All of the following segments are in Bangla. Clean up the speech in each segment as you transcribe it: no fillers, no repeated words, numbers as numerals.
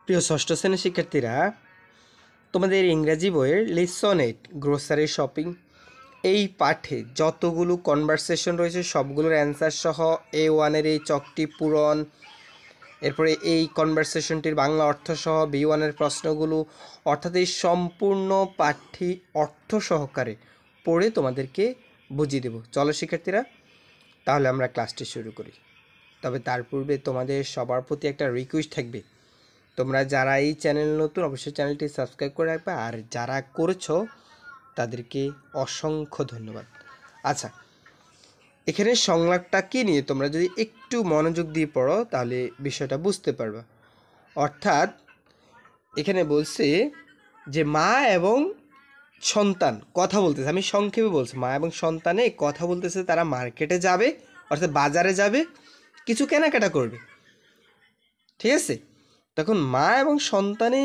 প্রিয় ষষ্ঠ শ্রেণীর শিক্ষার্থীরা, তোমাদের ইংরাজি বইয়ের লেসন 8 গ্রোসারি শপিং এই পাঠে যতগুলো কনভারসেশন রয়েছে সবগুলোর অ্যান্সার সহ A1-এর এই চকটি পূরণ, এরপরে এই কনভারসেশনটির বাংলা অর্থ সহ B1-এর প্রশ্নগুলো, অর্থাৎ এই সম্পূর্ণ পাঠটি অর্থ সহকারে পড়ে তোমাদেরকে বুঝিয়ে দেব। চলো শিক্ষার্থীরা, তাহলে আমরা ক্লাসটি শুরু করি। তবে তার পূর্বে তোমাদের সবার প্রতি একটা রিকোয়েস্ট থাকবে, তোমরা যারা এই চ্যানেল নতুন অবশ্যই চ্যানেলটি সাবস্ক্রাইব করে রাখবে, আর যারা করেছো তাদেরকে অসংখ্য ধন্যবাদ। আচ্ছা, এখানে সংলাপটা কী নিয়ে তোমরা যদি একটু মনোযোগ দিয়ে পড়ো তাহলে বিষয়টা বুঝতে পারবা। অর্থাৎ এখানে বলছে যে মা এবং সন্তান কথা বলতেছে, আমি সংক্ষেপে বলছি, মা এবং সন্তানে কথা বলতেছে, তারা মার্কেটে যাবে অর্থাৎ বাজারে যাবে, কিছু কেনাকাটা করবে। ঠিক আছে, তখন মা এবং সন্তানে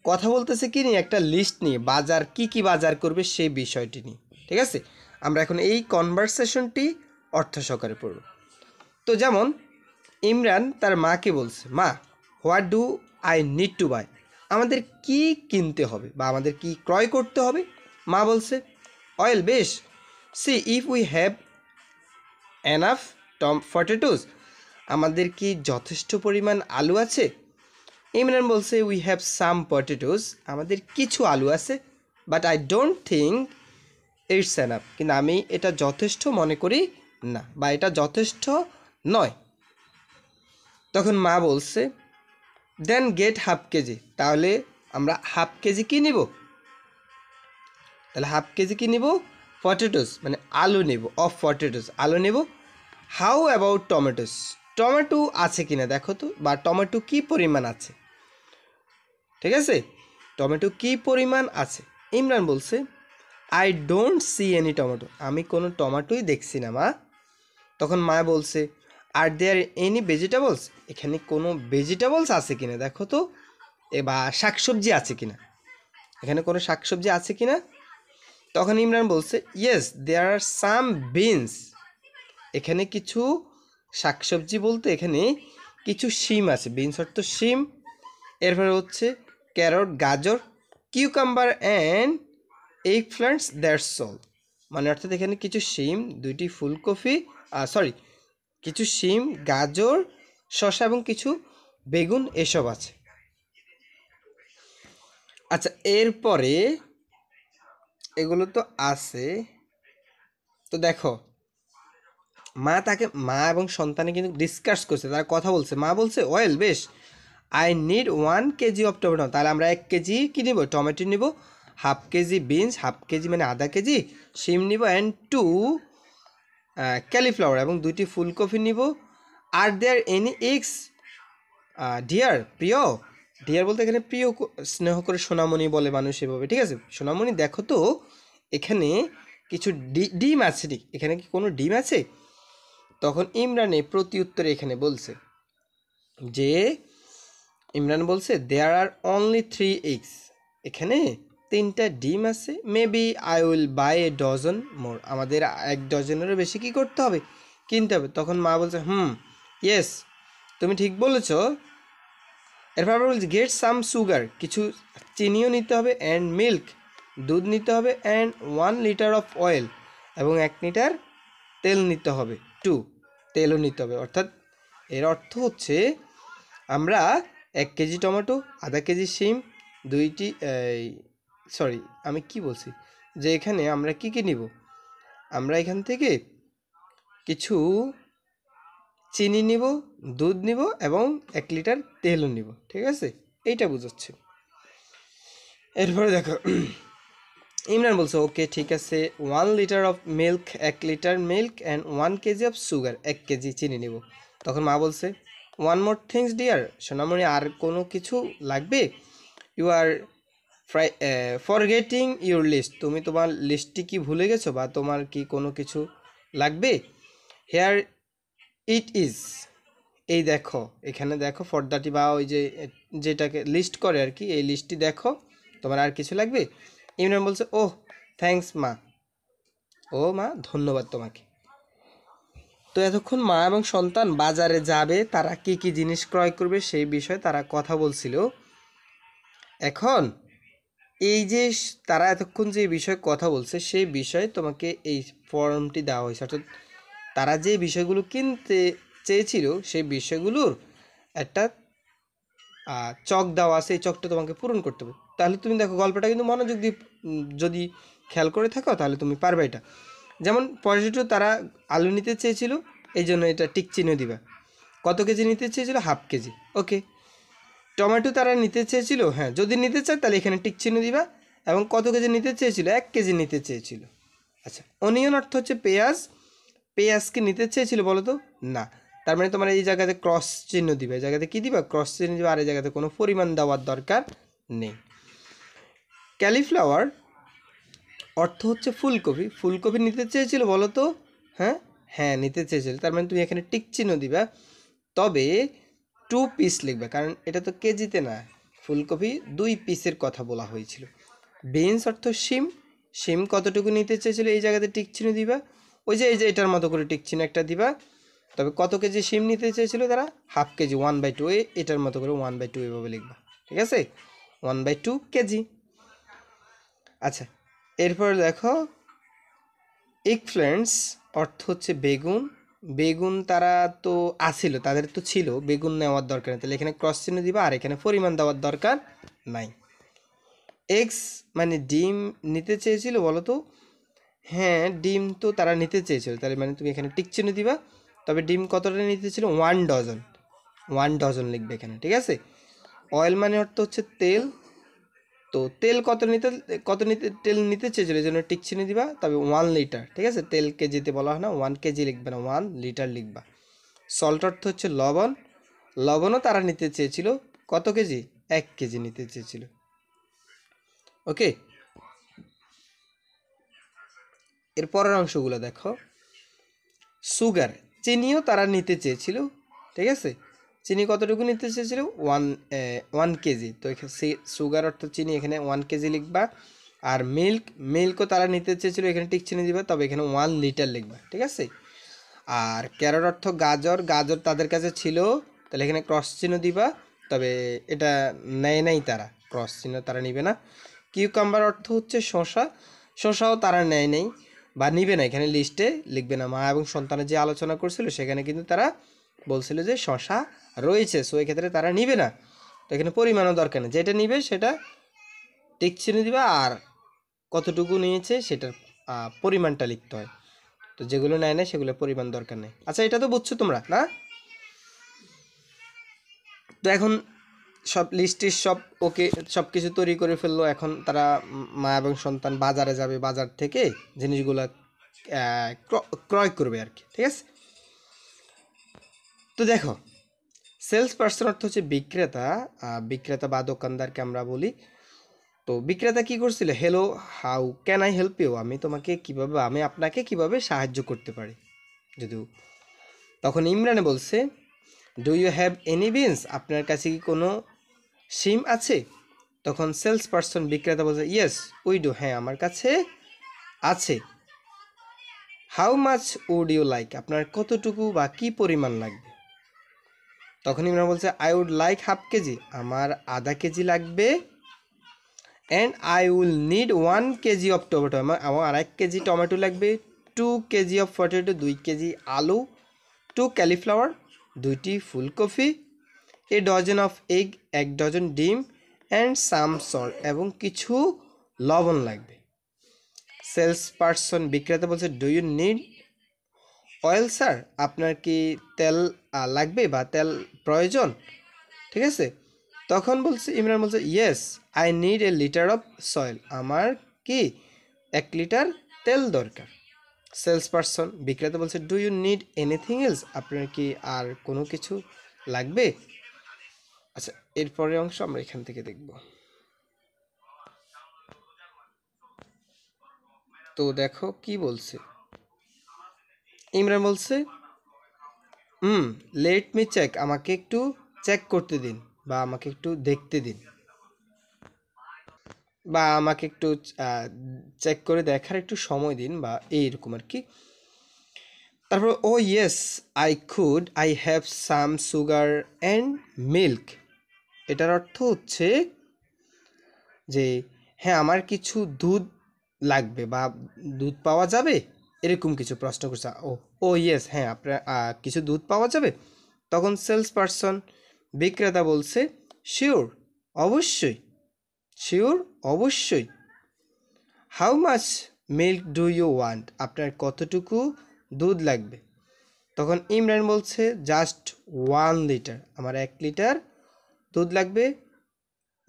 কথা বলতেছে কি নিয়ে, একটা লিস্ট নিয়ে, বাজার কি কি বাজার করবে সেই বিষয়টি নিয়ে। ঠিক আছে, আমরা এখন এই কনভারসেশনটি অর্থ সহকারে পড়ব। তো যেমন ইমরান তার মাকে বলছে, মা what do I need to buy, আমাদের কি কিনতে হবে বা আমাদের কি ক্রয় করতে হবে। মা বলছে অয়েল, বেশ, see if we have enough potatoes, আমাদের কি যথেষ্ট পরিমাণ আলু আছে। ইমরান বলছে উই হ্যাভ সাম পটেটোস, আমাদের কিছু আলু আছে, but I don't think it's enough, কিন্তু আমি এটা যথেষ্ট মনে করি না বা এটা যথেষ্ট নয়। তখন মা বলছে দেন গেট হাফ কেজি, তাহলে আমরা হাফ কেজি কি নিব, তাহলে হাফ কেজি কি নিব, পটেটোস মানে আলু নেব, অফ পটেটোস আলু নেব। হাউ অ্যাবাউট টমেটোস, টমেটো আছে কিনা দেখো তো, বা টমেটো কি পরিমাণ আছে। ঠিক আছে, টমেটো কি পরিমাণ আছে। ইমরান বলছে I don't see any tomato, আমি কোনো টমেটোই দেখছি না মা। তখন মা বলছে আর দেয়ার এনি ভেজিটেবলস, এখানে কোনো ভেজিটেবলস আছে কিনা দেখো তো, বা শাকসবজি আছে কিনা, এখানে কোনো শাকসবজি আছে কিনা। তখন ইমরান বলছে ইয়েস দেয়ার আর সাম বিনস, এখানে কিছু শাকসবজি বলতে এখানে কিছু শিম আছে, বিনস অর্থ শিম। এরপরে হচ্ছে ক্যারট, গাজর, cucumber and egg plants, that's all, মানে অর্থাৎ এখানে কিছু শিম, দুইটি ফুলকপি, কিছু শিম, গাজর, শসা এবং কিছু বেগুন, এসব আছে। আচ্ছা, এরপরে এগুলো তো আছে, তো দেখো মা এবং সন্তানে কিন্তু ডিসকাস করছে, তারা কথা বলছে। মা বলছে ওয়েল, বেশ, I need 1 kilo of tomato, তাহলে আমরা 1 কেজি কি নিব, টমেটো নিব। Half KG beans, half KG মানে আধা কেজি শিম নিব, অ্যান্ড 2 ক্যালিফ্লাওয়ার এবং 2টি ফুলকপি নিব। আর দেয়ার এনি এগস ডিয়ার, প্রিয়, ডিয়ার বলতে এখানে প্রিয় স্নেহ করে সোনামণি বলে মানুষ এভাবে। ঠিক আছে, সোনামণি দেখো তো এখানে কিছু ডিম আছে, ঠিক এখানে কি কোনো ডিম আছে। তখন ইমরানে প্রতি উত্তরে এখানে বলছে যে, ইমরান বলছে দেয়ার আর অনলি 3 এগস, এখানে 3টা ডিম আছে, maybe I will buy a dozen more, আমাদের 1 ডজনেরও বেশি কি করতে হবে, কিনতে হবে। তখন মা বলছে ইয়েস, তুমি ঠিক বলেছ। এরপর আবার বলছি গেট সাম সুগার, কিছু চিনিও নিতে হবে, অ্যান্ড মিল্ক, দুধ নিতে হবে, অ্যান্ড 1 লিটার অফ অয়েল, এবং 1 লিটার তেল নিতে হবে, 2 তেলও নিতে হবে। অর্থাৎ এর অর্থ হচ্ছে আমরা 1 কেজি টমেটো, আধা কেজি শিম, আমি কি বলছি, যে এখানে আমরা কি কি নিব, আমরা এখান থেকে কিছু চিনি নিব, দুধ নিব, এবং 1 লিটার তেলও নিব। ঠিক আছে, এইটা বুঝাচ্ছে। এরপরে দেখো ইমরান বলছে ওকে ঠিক আছে, 1 litre of milk, 1 litre milk, and 1 kilo of sugar, 1 KG চিনি নিব। তখন মা বলছে 1 মোর থিংস ডিয়ার, সোনামণি আর কোনো কিছু লাগবে। You are forgetting your list, তুমি তোমার লিস্টটি কি ভুলে গেছো, বা তোমার কি কোনো কিছু লাগবে। হেয়ার ইট ইজ, এই দেখো, এখানে দেখো ফর্দাটি বা ওই যে যেটাকে লিস্ট করে আর কি, এই লিস্টটি দেখো, তোমার আর কিছু লাগবে। ইমরান বলছে ওহ থ্যাঙ্কস মা, ও মা ধন্যবাদ তোমাকে। তো এতক্ষণ মা এবং সন্তান বাজারে যাবে, তারা কি কি জিনিস ক্রয় করবে সেই বিষয়ে তারা কথা বলছিল। এখন এই যে তারা এতক্ষণ যে বিষয়ে কথা বলছে সেই বিষয়ে তোমাকে এই ফর্মটি দেওয়া হয়েছে, অর্থাৎ তারা যে বিষয়গুলো কিনতে চেয়েছিল সেই বিষয়গুলোর একটা চক দেওয়া আছে, এই চকটা তোমাকে পূরণ করতে হবে। তাহলে তুমি দেখো গল্পটা কিন্তু মনোযোগ দিয়ে যদি খেয়াল করে থাকো তাহলে তুমি পারবে এটা। যেমন পটেটো তারা আলু নিতে চেয়েছিল, এই জন্য এটা টিক চিহ্ন দিবা। কত কেজি নিতে চেয়েছিল? Half KG. ওকে। টমেটো তারা নিতে চেয়েছিল, হ্যাঁ যদি নিতে চায় তাহলে এখানে টিক চিহ্ন দিবা। এবং কত কেজি নিতে চেয়েছিল? 1 কেজি নিতে চেয়েছিল। আচ্ছা, অনিয়ন অর্থ হচ্ছে পেঁয়াজ। পেঁয়াজ কি নিতে চেয়েছিল বলো তো? না। তার মানে তোমার এই জায়গাতে ক্রস চিহ্ন দিবে, এই জায়গাতে কি দিবা? ক্রস চিহ্ন দিবে, আর এই জায়গাতে কোনো পরিমাণ দেওয়ার দরকার নেই। ক্যালিফ্লাওয়ার অর্থ হচ্ছে ফুলকপি। ফুলকপি নিতে চেয়েছিল বলো তো? হ্যাঁ হ্যাঁ নিতে চেয়েছিল, তার মানে তুমি এখানে টিক চিহ্ন দিবা। তবে 2 পিস লিখবে, কারণ এটা তো কেজিতে না, ফুলকপি 2 পিসের কথা বলা হয়েছিল। বিনস অর্থ শিম। শিম কতটুকু নিতে চেয়েছিল? এই জায়গাতে টিক চিহ্ন দিবা। ওই যে এই যে এটার মতো করে টিক চিহ্ন একটা দিবা। তবে কত কেজি শিম নিতে চেয়েছিল তারা? Half KG, 1/2। এটার মতো করে 1/2 এভাবে লিখবা, ঠিক আছে? 1/2 কেজি। আচ্ছা, এরপর দেখো এগপ্ল্যান্টস অর্থ হচ্ছে বেগুন। বেগুন তারা তো আছিল, তাদের তো ছিল, বেগুন নেওয়ার দরকার নেই, তাহলে এখানে ক্রস চিহ্ন দিবা, আর এখানে পরিমাণ দেওয়ার দরকার নাই। এগস মানে ডিম নিতে চেয়েছিল বলো তো? হ্যাঁ ডিম তো তারা নিতে চেয়েছিল, তাহলে মানে তুমি এখানে টিক চিহ্ন দিবা। তবে ডিম কতটা নিতে ছিল? 1 ডজন। 1 ডজন লিখবে এখানে, ঠিক আছে? অয়েল মানে অর্থ হচ্ছে তেল। তো তেল তেল নিতে চেয়েছিল, এই জন্য টিক চিহ্ন দিবা। তবে 1 লিটার, ঠিক আছে? তেল কেজিতে বলা হয় না, 1 কেজি লিখবে না, 1 লিটার লিখবা। সল্ট অর্থ হচ্ছে লবণ। লবণও তারা নিতে চেয়েছিল, কত কেজি? 1 কেজি নিতে চেয়েছিল। ওকে, এর পরের অংশগুলো দেখো। সুগার, চিনিও তারা নিতে চেয়েছিল, ঠিক আছে? চিনি কতটুকু নিতে চেয়েছিল? 1 কেজি। তো এখানে সুগার অর্থ চিনি, এখানে 1 কেজি লিখবা। আর মিল্কও তারা নিতে চেয়েছিল, এখানে টিক চিহ্ন দিবা, তবে এখানে 1 লিটার লিখবা, ঠিক আছে? আর ক্যারট অর্থ গাজর। গাজর তাদের কাছে ছিল, তাহলে এখানে ক্রস চিহ্ন দিবা। তবে এটা নেয় নাই তারা, ক্রস চিহ্ন তারা নিবে না। কিউকাম্বার অর্থ হচ্ছে শসা। শসাও তারা নেয় নেই বা নিবে না, এখানে লিস্টে লিখবে না। মা এবং সন্তানের যে আলোচনা করছিল সেখানে কিন্তু তারা বলছিল যে শসা রয়েছে, সো এক্ষেত্রে তারা নিবে না। তো এখানে পরিমাণও দরকার নেই, যেটা নিবে সেটা টিক চিহ্ন দিবা, আর কতটুকু নিয়েছে সেটার পরিমাণটা লিখতে হয়। তো যেগুলো নেয় না সেগুলো পরিমাণ দরকার নেই। আচ্ছা, এটা তো বুঝছো তোমরা না? তো এখন সব লিস্টের সব ওকে, সব কিছু তৈরি করে ফেললো। এখন তারা মা এবং সন্তান বাজারে যাবে, বাজার থেকে জিনিসগুলো ক্রয় করবে আর কি, ঠিক আছে? তো দেখো, সেলস পার্সন অর্থ হচ্ছে বিক্রেতা। বিক্রেতা বা দোকানদারকে আমরা বলি। তো বিক্রেতা কি করছিল? Hello, how can I help you? আমি আপনাকে কিভাবে সাহায্য করতে পারি? যদিও তখন ইমরানে বলছে, do you have any beans? আপনার কাছে কি কোনো সিম আছে? তখন সেলস পার্সন বিক্রেতা বলছে, ইয়েস উই ডু। হ্যাঁ আমার কাছে আছে। How much would you like? আপনার কতটুকু বা কি পরিমাণ লাগবে? তখন ইমরান বলছে, I would like half kilo. আমার আধা কেজি লাগবে। And I will need 1 kilo of tomato. আমার 1 কেজি টমেটো লাগবে। 2 কেজি অফ পটেটো, 2 কেজি আলু। 2 ক্যালিফ্লাওয়ার, 2টি ফুলকপি। ডজন অফ এগ, 1 ডজন ডিম। অ্যান্ড সাম সল্ট, এবং কিছু লবণ লাগবে। সেলস পার্সন বিক্রেতা বলছে, do you need oil sir? আপনার কি তেল লাগবে বা তেল প্রয়োজন? ঠিক আছে? তখন বলছে ইমরান বলছে, yes I need a litre of soil. আমার কি 1 লিটার তেল দরকার। সেলস পার্সন বিক্রেতা বলছে, do you need anything else? আপনার কি আর কোনো কিছু লাগবে? আচ্ছা, এরপরের অংশ আমরা এখান থেকে দেখব। তো দেখো কি বলছে। ইমরান বলছে, লেট মি চেক। আমাকে একটু চেক করতে দিন, বা আমাকে একটু দেখতে দিন, বা আমাকে একটু চেক করে দেখার একটু সময় দিন, বা এইরকম আর কি। তারপর, oh yes I have some sugar and milk. এটার অর্থ হচ্ছে, যে হ্যাঁ আমার কিছু দুধ লাগবে বা দুধ পাওয়া যাবে, এরকম কিছু প্রশ্ন করছে। ও ও ইয়েস, হ্যাঁ আপনার কিছু দুধ পাওয়া যাবে। তখন সেলস পারসন, বিক্রেতা বলছে শিওর, অবশ্যই, শিওর, অবশ্যই। How much milk do you want, আপনার কতটুকু দুধ লাগবে? তখন ইমরান বলছে জাস্ট 1 লিটার, আমার 1 লিটার দুধ লাগবে,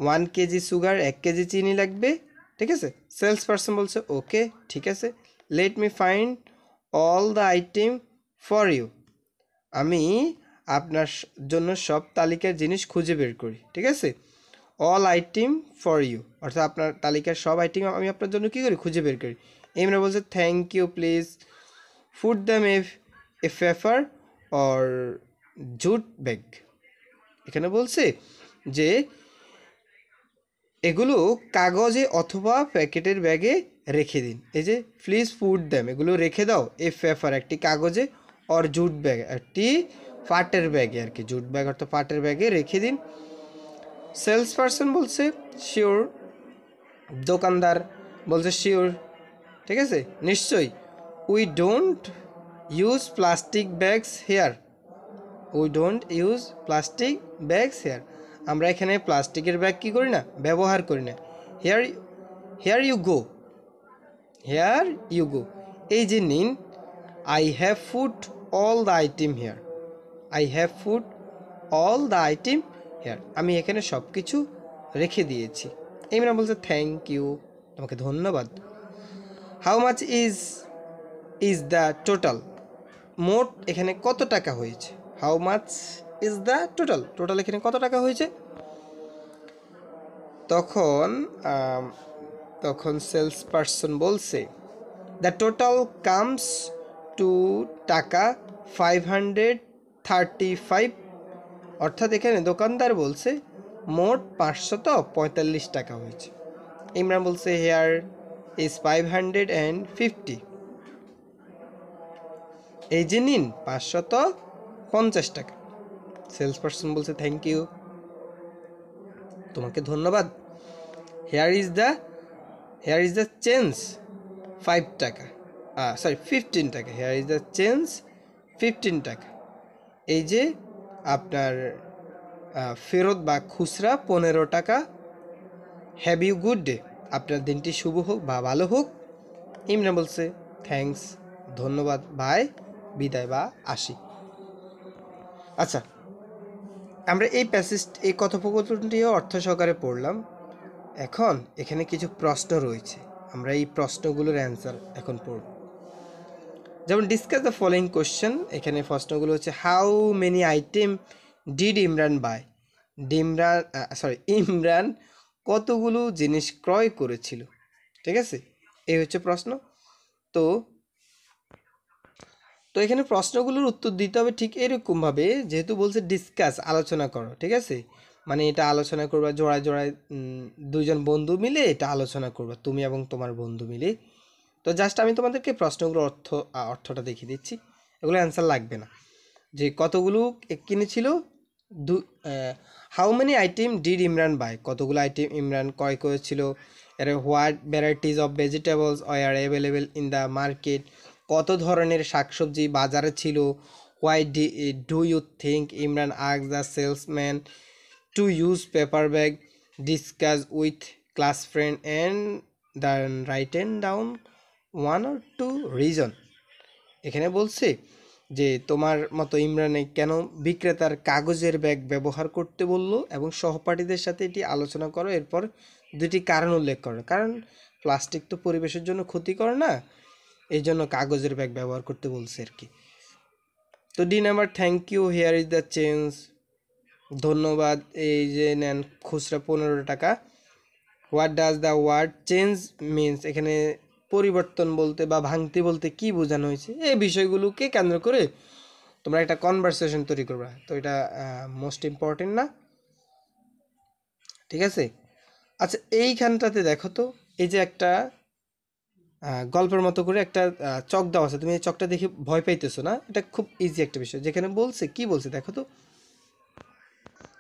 1 কেজি সুগার, 1 কেজি চিনি লাগবে, ঠিক আছে। সেলস পারসন বলছে ওকে, ঠিক আছে, let me find all the item for you, আমি আপনার জন্য সব তালিকার জিনিস খুঁজে বের করি, ঠিক আছে। অল আইটেম ফর ইউ, অর্থাৎ আপনার তালিকার সব আইটেম আমি আপনার জন্য কী করি, খুঁজে বের করি। ইমরান বলছে thank you, please food them a paper or jute bag. এখানে বলছে যে এগুলো কাগজে অথবা প্যাকেটের ব্যাগে রেখে দিন। এই যে প্লিজ ফুড দ্যাম, এগুলো রেখে দাও এ পেপার একটি কাগজে, অর জুট ব্যাগ একটি পাটের ব্যাগে, আর কি জুট ব্যাগ অর্থাৎ পাটের ব্যাগে রেখে দিন। সেলস পারসন বলছে শিওর, দোকানদার বলছে শিওর, ঠিক আছে, নিশ্চয়ই। We don't use plastic bags here, we don't use plastic bags here, আমরা এখানে প্লাস্টিকের ব্যাগ কী করি না, ব্যবহার করি না। Here here you go, here you go, এই যে নিন। I have food all the item here, I have food all the item here, আমি এখানে সব কিছু রেখে দিয়েছি। ইমরান বলছে থ্যাংক ইউ, তোমাকে ধন্যবাদ। How much is the total, মোট এখানে কত টাকা হয়েছে। How much is the total, total এখানে কত টাকা হয়েছে? তখন তখন সেলস পারসন বলছে দ্য টোটাল কামস টু টাকা 535, অর্থাৎ এখানে দোকানদার বলছে মোট 545 টাকা হয়েছে। ইমরান বলছে হেয়ার ইজ 550, এই যে নিন 550 টাকা। সেলস পারসন বলছে থ্যাংক ইউ, তোমাকে ধন্যবাদ। হেয়ার ইজ দ্য চেঞ্জ 5 টাকা, সরি 15 টাকা, হেয়ার ইজ দ্য চেঞ্জ 15 টাকা, এই যে আপনার ফেরত বা খুচরা 15 টাকা। হ্যাভ ইউ গুড ডে, আপনার দিনটি শুভ হোক বা ভালো হোক। ইমরান বলছে থ্যাঙ্কস, ধন্যবাদ ভাই, বিদায় বা আসি। আচ্ছা, আমরা এই কথোপকথনটিও অর্থ সহকারে পড়লাম। এখন এখানে কিছু প্রশ্ন রয়েছে, আমরা এই প্রশ্নগুলোর অ্যান্সার এখন পড়ব। যেমন ডিসকাস দ্য ফলোয়িং কোশ্চেন, এখানে প্রশ্নগুলো হচ্ছে how many item did Imran buy, Imran কতগুলো জিনিস ক্রয় করেছিল, ঠিক আছে, এই হচ্ছে প্রশ্ন। তো তো এখানে প্রশ্নগুলোর উত্তর দিতে হবে ঠিক এরকমভাবে, যেহেতু বলছে ডিসকাস, আলোচনা করো, ঠিক আছে, মানে এটা আলোচনা করবা জোড়ায় জোড়ায়, দুইজন বন্ধু মিলে এটা আলোচনা করবা, তুমি এবং তোমার বন্ধু মিলে। তো জাস্ট আমি তোমাদেরকে প্রশ্নগুলোর অর্থটা দেখিয়ে দিচ্ছি, এগুলো অ্যান্সার লাগবে না। যে কতগুলো কিনেছিল, how many item did Imran buy, কতগুলো আইটেম ইমরান ক্রয় করেছিল। এর what varieties of vegetables are available in the market, কত ধরনের শাকসবজি বাজারে ছিল। Why do you think Imran ask the salesman to use paper bag, discuss with class friend and then written down 1 or 2 reason. এখানে বলছে যে তোমার মতো ইমরানে কেন বিক্রেতার কাগজের ব্যাগ ব্যবহার করতে বলল এবং সহপাঠীদের সাথে এটি আলোচনা করো, এরপর 2টি কারণ উল্লেখ করো। কারণ প্লাস্টিক তো পরিবেশের জন্য ক্ষতিকর না, এই জন্য কাগজের ব্যাগ ব্যবহার করতে বলছে আর কি। তো D number thank you, here is the change, ধন্যবাদ, এই যে নেন খুচরা 15 টাকা। What does the word change means, এখানে পরিবর্তন বলতে বা ভাঙতি বলতে কি বোঝানো হয়েছে, এই বিষয়গুলোকে কেন্দ্র করে তোমরা একটা কনভারসেশন তৈরি করবা। তো এটা মোস্ট ইম্পর্টেন্ট না, ঠিক আছে। আচ্ছা, এইখানটাতে দেখো তো, এই যে একটা গল্পের মতো করে একটা চক দেওয়া আছে, তুমি এই চকটা দেখে ভয় পাইতেছো না, এটা খুব ইজি একটা বিষয়। যেখানে বলছে কি বলছে দেখো তো,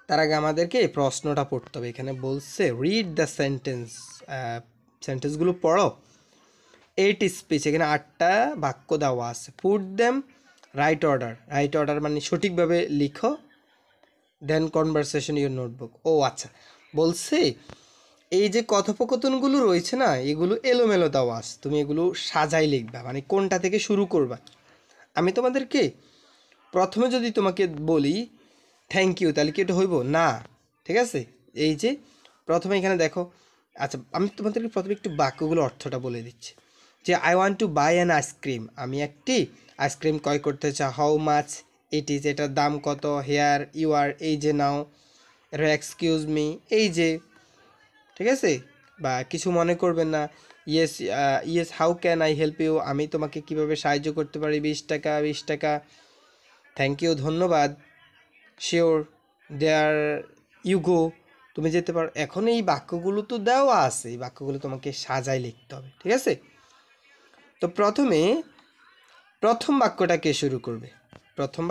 তার আগে আমাদেরকে এই প্রশ্নটা পড়তে হবে। এখানে বলছে রিড দ্য সেন্টেন্স, সেন্টেন্সগুলো পড়ো। 8 স্পিচ, এখানে 8টা বাক্য দেওয়া আছে। Put them right order, right order মানে সঠিকভাবে লিখো। দেন কনভারসেশন ইউর নোটবুক। ও আচ্ছা, বলছে এই যে কথোপকথনগুলো রয়েছে না, এগুলো এলোমেলো দেওয়া আছে, তুমি এগুলো সাজাই লিখবা, মানে কোনটা থেকে শুরু করবা। আমি তোমাদেরকে প্রথমে যদি তোমাকে বলি থ্যাংক ইউ, তাহলে কি এটা হইব না? ঠিক আছে, এই যে প্রথমে এখানে দেখো। আচ্ছা, আমি তোমাদেরকে প্রথমে একটু বাক্যগুলো অর্থটা বলে দিচ্ছি। যে I want to buy an ice cream, আমি একটি আইসক্রিম ক্রয় করতে চাই। হাউ মাচ ইট ইজ, এটার দাম কত। হেয়ার ইউ আর, এই যে নাও। এটা এক্সকিউজ মি, এই যে, ঠিক আছে, বা কিছু মনে করবেন না। Yes, yes how can I help you, আমি তোমাকে কিভাবে সাহায্য করতে পারি। 20 টাকা, 20 টাকা। থ্যাংক ইউ, ধন্যবাদ। শিওর, দেয়ার ইউ গো, তুমি যেতে পারো। এখন এই বাক্যগুলো তো দেওয়া আছে, এই বাক্যগুলো তোমাকে সাজাই লিখতে হবে, ঠিক আছে? তো প্রথমে প্রথম বাক্যটা কে শুরু করবে? প্রথম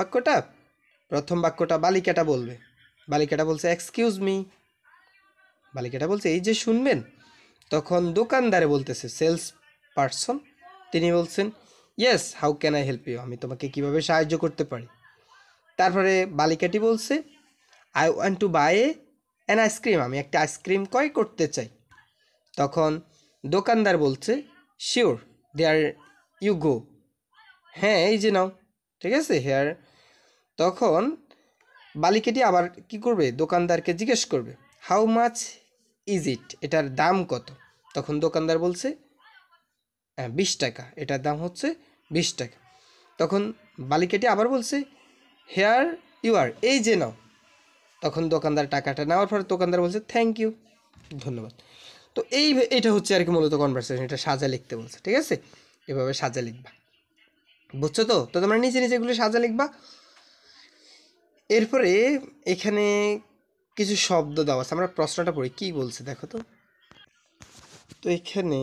বাক্যটা বালিকাটা বলবে। বালিকাটা বলছে এক্সকিউজ মি, বালিকাটা বলছে এই যে শুনবেন। তখন দোকানদারে বলতেছে, সেলস পারসন, তিনি বলছেন yes how can I help you, আমি তোমাকে কিভাবে সাহায্য করতে পারি। তারপরে বালিকাটি বলছে I want to buy an ice cream, আমি একটা আইসক্রিম ক্রয় করতে চাই। তখন দোকানদার বলছে শিওর, দেয়ার ইউ গো, হ্যাঁ এই যে নাও, ঠিক আছে, হেয়ার। তখন বালিকাটি আবার কি করবে, দোকানদারকে জিজ্ঞেস করবে হাউ মাচ ইজ ইট, এটার দাম কত। তখন দোকানদার বলছে 20 টাকা, এটার দাম হচ্ছে 20 টাকা। তখন বালিকাটি আবার বলছে হেয়ার ইউ আর, এই যে নাও। তখন দোকানদার টাকাটা নেওয়ার পর দোকানদার বলছে থ্যাংক ইউ, ধন্যবাদ। তো এইটা হচ্ছে আর কি মূলত কনভারসেশন, এটা সাজা লিখতে বলছে, ঠিক আছে? এভাবে সাজা লিখবা, বুঝছো তো? তো তোমরা নিচে নিচে এগুলো সাজা লিখবা। এরপরে এখানে কিছু শব্দ দেওয়া আছে, আমরা প্রশ্নটা পড়ি কি বলছে দেখো তো। তো এখানে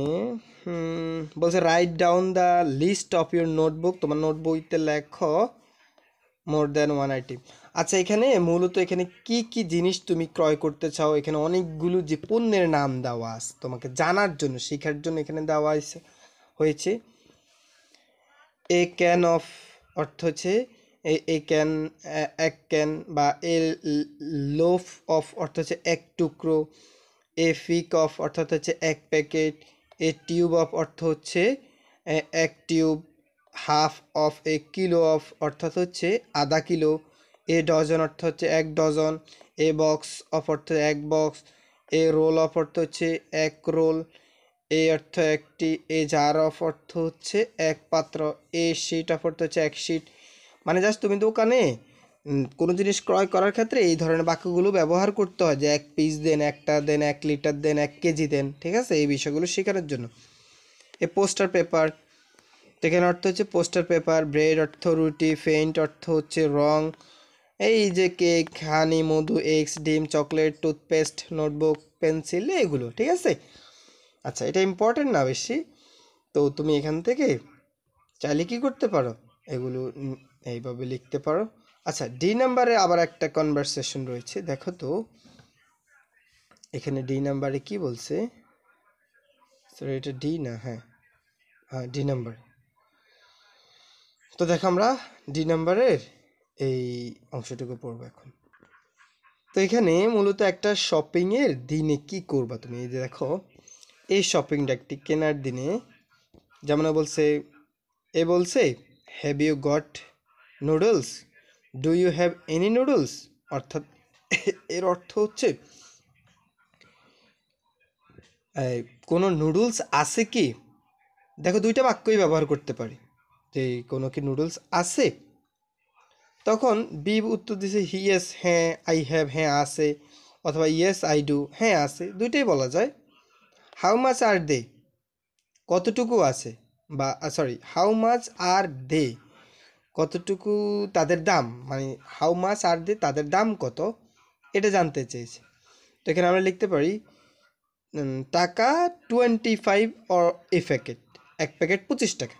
বলছে write down the list of your notebook, তোমার নোটবইতে লেখো মোর দ্যান 1 আইটেম। আচ্ছা, এখানে মূলত এখানে কি কি জিনিস তুমি ক্রয় করতে চাও, এখানে অনেকগুলো যে পণ্যের নাম দেওয়া আছে তোমাকে জানার জন্য, শেখার জন্য এখানে দেওয়া হয়েছে। এ ক্যান অফ অর্থ হচ্ছে এ ক্যান, এক ক্যান, বা এ লোফ অফ অর্থ হচ্ছে এক টুকরো। এ ফিক অফ অর্থাৎ হচ্ছে এক প্যাকেট। এ টিউব অফ অর্থ হচ্ছে এক tube. Half of A kilo of অর্থাৎ হচ্ছে আধা কিলো। এ ডজন অর্থ হচ্ছে এক ডজন। এ বক্স অফ অর্থ এক বক্স। এ রোল অফ অর্থ হচ্ছে এক রোল। এ অর্থ একটি। এ জার অফ অর্থ হচ্ছে এক পাত্র। এ শিট অফ অর্থ হচ্ছে এক শিট। মানে জাস্ট তুমি দোকানে কোনো জিনিস ক্রয় করার ক্ষেত্রে এই ধরনের বাক্যগুলো ব্যবহার করতে হয়, যে 1 পিস দেন, একটা দেন, 1 লিটার দেন, 1 কেজি দেন, ঠিক আছে, এই বিষয়গুলো শেখানোর জন্য। এ পোস্টার পেপার, এখানে অর্থ হচ্ছে পোস্টার পেপার। ব্রেড অর্থ রুটি। ফেইন্ট অর্থ হচ্ছে রং। এই যে কেক, হানি, মধু, এগস, ডিম, চকলেট, টুথপেস্ট, নোটবুক, পেন্সিল, এগুলো, ঠিক আছে। আচ্ছা, এটা ইম্পর্টেন্ট না বেশি, তো তুমি এখান থেকে চাইলে কি করতে পারো, এগুলো এইভাবে লিখতে পারো। আচ্ছা, ডি নাম্বারে আবার একটা কনভারসেশন রয়েছে, দেখো তো এখানে ডি নাম্বারে কি বলছে। সরি, এটা ডি না, হ্যাঁ হ্যাঁ ডি নাম্বার। তো দেখো আমরা ডি নাম্বারের এই অংশটুকু পড়বো এখন। তো এখানে মূলত একটা শপিংয়ের দিনে কি করবা তুমি, এই যে দেখো এই শপিংটা একটি কেনার দিনে, যেমন বলছে have you got noodles, do you have any noodles, অর্থাৎ এর অর্থ হচ্ছে কোনো নুডলস আছে কি। দেখো দুইটা বাক্যই ব্যবহার করতে পারি, যে কোনো কি নুডলস আছে। তখন বি উত্তর দিছে ইয়েস, হ্যাঁ, আই হ্যাভ, হ্যাঁ আছে, অথবা ইয়েস আই ডু, হ্যাঁ আছে, দুইটাই বলা যায়। হাউ মাচ আর দে, কতটুকু আছে, বা সরি হাউ মাচ আর দে, কতটুকু তাদের দাম, মানে হাউ মাচ আর দে, তাদের দাম কত, এটা জানতে চেয়েছে। তো এখানে আমরা লিখতে পারি টাকা 25 অর এ প্যাকেট, এক প্যাকেট 25 টাকা।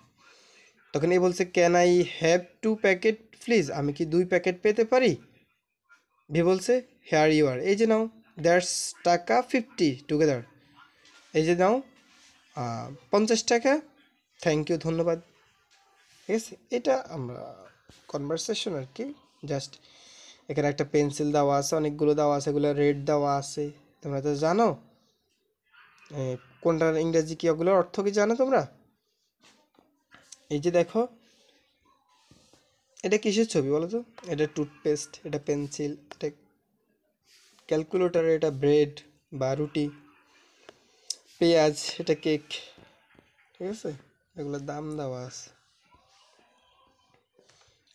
তখন এই বলছে can I have 2 packet please, আমি কি 2 প্যাকেট পেতে পারি। ভি বলছে হেয়ার ইউ আর, এই যে নাও দ্যাটস টাকা 50 টুগেদার, এই যে নাও 50 টাকা, থ্যাংক ইউ, ধন্যবাদ। ঠিক আছে, এটা আমরা কনভারসেশন আর কি। জাস্ট এখানে একটা পেন্সিল দেওয়া আছে, অনেকগুলো দেওয়া আছে, এগুলো রেড দেওয়া আছে, তোমরা তো জানো কোনটার ইংরেজি কি, ওগুলোর অর্থ কি জানো তোমরা? এই যে দেখো, এটা কিসের ছবি বলো তো? এটা টুথপেস্ট, এটা পেন্সিল, এটা ক্যালকুলেটর, এটা ব্রেড বা রুটি, পেঁয়াজ, এটা কেক। ঠিক আছে, এগুলোর দাম দেওয়া আছে।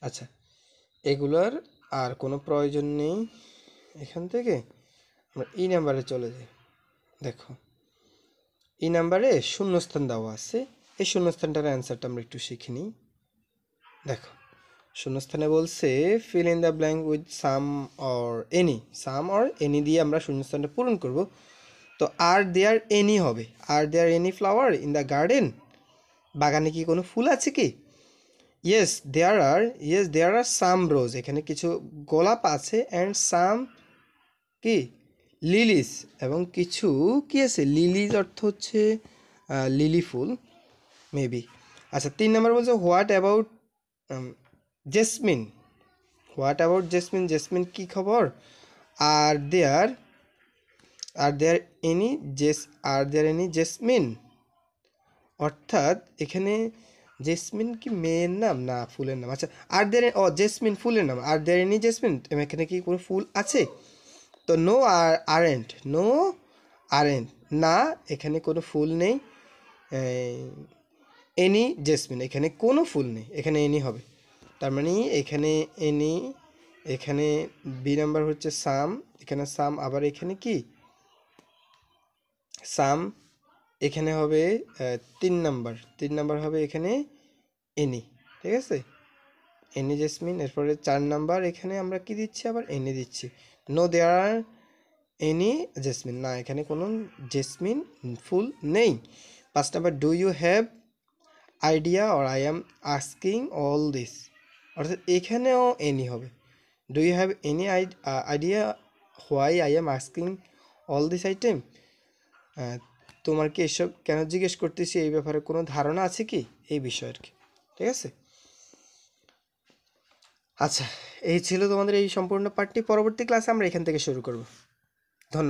আচ্ছা, এগুলোর আর কোনো প্রয়োজন নেই। এখান থেকে আমরা ই নাম্বারে চলে যাই। দেখো, ই নাম্বারে শূন্যস্থান দেওয়া আছে, এই শূন্যস্থানটার অ্যান্সারটা আমরা একটু শিখে নিই। দেখো, শূন্যস্থানে বলছে fill in the blank with some or any, some or any দিয়ে আমরা শূন্যস্থানটা পূরণ করব। তো আর দেয়ার এনি হবে, are there any flower in the garden, বাগানে কি কোনো ফুল আছে কি? ইয়েস দেয়ার আর সাম রোজ, এখানে কিছু গোলাপ আছে, অ্যান্ড সাম কি লিলিস, এবং কিছু কি আছে, লিলিজ অর্থ হচ্ছে লিলি ফুল মেবি। আচ্ছা, 3 নম্বর বলছে what about jasmine, what about jasmine, jasmine কি খবর? আর দেয়ার আর দেয়ার এনি জেসমিন, অর্থাৎ এখানে জেসমিন কি মেয়ের নাম না ফুলের নাম? আচ্ছা, আর দেয়ার জেসমিন ফুলের নাম, আর দেয়ার এনি জেসমিন, এখানে কি কোনো ফুল আছে? তো নো আরেন্ট, না এখানে কোনো ফুল নেই। এনি জেসমিন, এখানে কোনো ফুল নেই, এখানে এনি হবে। তার মানে এখানে এনি, এখানে বি নাম্বার হচ্ছে সাম, এখানে সাম, আবার এখানে কি সাম, এখানে হবে 3 নাম্বার হবে এখানে এনি। ঠিক আছে, এনি জেসমিন। এরপরে 4 নাম্বার, এখানে আমরা কি দিচ্ছি, আবার এনি দিচ্ছি। No there are any jasmine, না এখানে কোনো জেসমিন ফুল নেই। 5 number, do you have idea or I am asking all this, অর্থাৎ এখানেও এনি হবে। Do you have any idea why I am asking all this item, তোমার কি এসব কেন জিজ্ঞেস করতেছি, এই ব্যাপারে কোনো ধারণা আছে কি, এই বিষয়ে আর কি। ঠিক আছে, আচ্ছা, এই ছিল তোমাদের এই সম্পূর্ণ পাঠটি। পরবর্তী ক্লাসে আমরা এখান থেকে শুরু করব।